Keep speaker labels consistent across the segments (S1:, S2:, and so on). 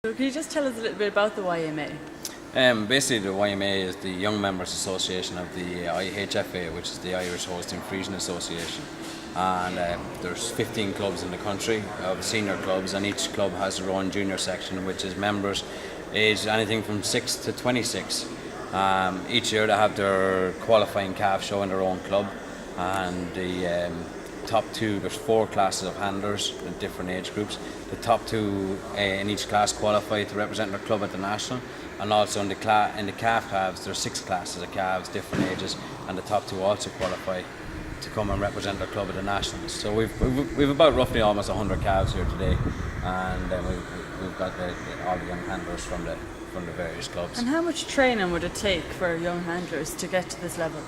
S1: So can you just tell us a little bit about the YMA?
S2: Basically, the YMA is the Young Members Association of the IHFA, which is the Irish Hosting Frisian Association. And there's 15 clubs in the country of senior clubs, and each club has their own junior section, which is members aged anything from 6 to 26. Each year they have their qualifying calf show in their own club, and the top two, there's 4 classes of handlers in different age groups. The top 2 in each class qualify to represent their club at the national, and also in the calf calves there's 6 classes of calves, different ages, and the top 2 also qualify to come and represent their club at the nationals. So we've about roughly almost 100 calves here today, and we've got all the young handlers from the various clubs.
S1: And how much training would it take for young handlers to get to this level?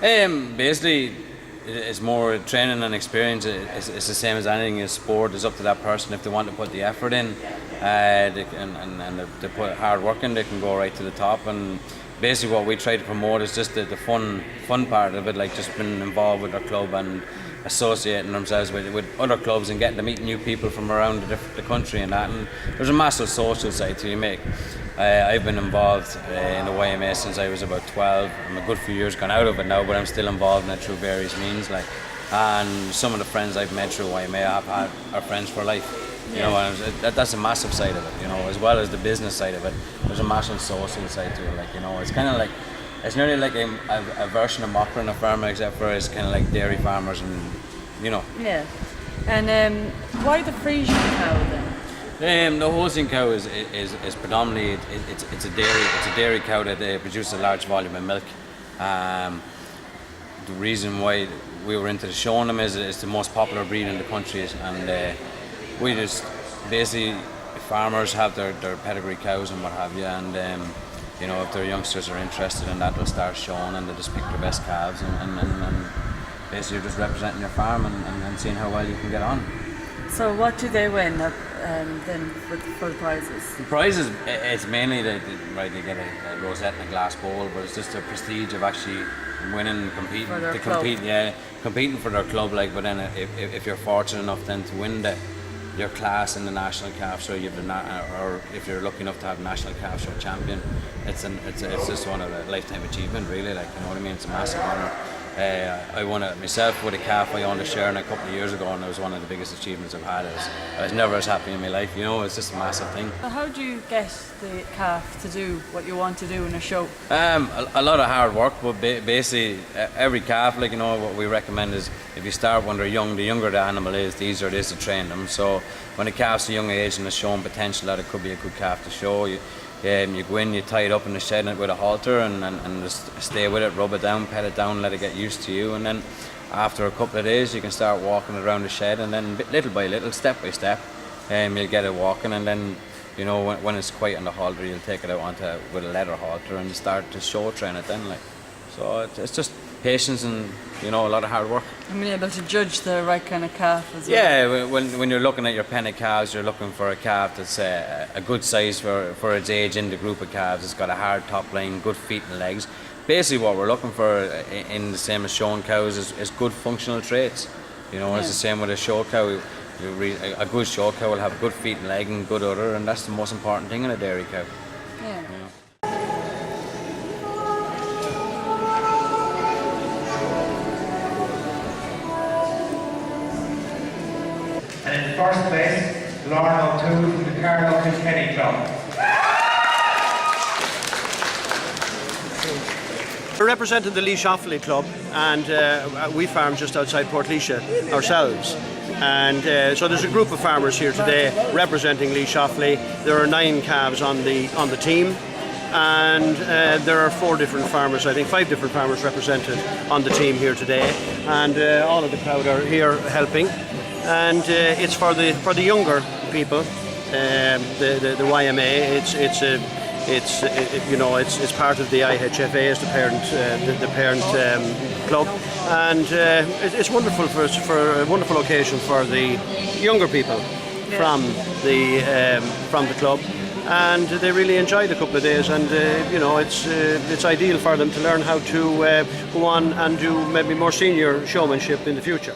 S2: Basically, it's more training and experience. It's the same as anything in sport. It's up to that person if they want to put the effort in, and if they put hard work in, they can go right to the top. And basically what we try to promote is just the fun part of it, like just being involved with our club and associating themselves with other clubs and getting to meet new people from around the country and that. And there's a massive social side to you. I've been involved in the YMA since I was about 12. I'm a good few years gone out of it now, but I'm still involved in it through various means. And some of the friends I've met through YMA are friends for life. You know, and that's a massive side of it. You know, as well as the business side of it, there's a massive social side to it. You know, it's kind of like, it's nearly like a version of Mocker and a farmer, except for it's kind of like dairy farmers, and you know.
S1: Yeah. And why the Frisian cow then?
S2: The Holstein cow is predominantly it's a dairy cow that produces a large volume of milk. The reason why we were into showing them is it's the most popular breed in the country, and we just basically, farmers have their pedigree cows and what have you, and you know, if their youngsters are interested in that, they'll start showing and they just pick their best calves, and basically you're just representing your farm and seeing how well you can get on.
S1: So what do they win then for the prizes?
S2: The prizes, it's mainly they get a rosette and a glass bowl, but it's just the prestige of actually winning, competing for their club. Like, but then if you're fortunate enough then to win your class in the national calf show, or if you're lucky enough to have national calf show champion, it's just one of a lifetime achievement, really. Like, you know what I mean? It's a massive honour. I won it myself with a calf I owned a share in a couple of years ago, and it was one of the biggest achievements I've had. I was never as happy in my life, you know. It's just a massive thing.
S1: So how do you get the calf to do what you want to do in a show?
S2: A lot of hard work, but basically every calf, like, you know, what we recommend is if you start when they're young, the younger the animal is, the easier it is to train them. So when the calf's a young age and is showing potential that it could be a good calf to show, you go in, you tie it up in the shed with a halter and just stay with it, rub it down, pet it down, let it get used to you, and then after a couple of days you can start walking around the shed, and then little by little, step by step, you'll get it walking, and then, you know, when it's quiet on the halter, you'll take it out with a leather halter and start to show train it then. Like, so it's just patience and, you know, a lot of hard work.
S1: And being able to judge the right kind of calf as well.
S2: Yeah, when you're looking at your pen of calves, you're looking for a calf that's a good size for its age in the group of calves. It's got a hard top line, good feet and legs. Basically what we're looking for in the same as showing cows is good functional traits. You know, it's the same with a show cow. A good show cow will have good feet and leg and good udder, and that's the most important thing in a dairy cow.
S1: Yeah.
S2: You know?
S3: And in first place, Lauren O'Toole from the Hub Kilkenny Club.
S4: We're representing the Laois Offaly Club, and we farm just outside Portlaoise ourselves. And so there's a group of farmers here today representing Laois Offaly. There are 9 calves on the team, and there are 4 different farmers, I think 5 different farmers represented on the team here today, and all of the crowd are here helping. And it's for the younger people, the YMA. It's part of the IHFA as the parent club, and it's wonderful for a wonderful occasion for the younger people from the club, and they really enjoyed a couple of days, and you know, it's ideal for them to learn how to go on and do maybe more senior showmanship in the future.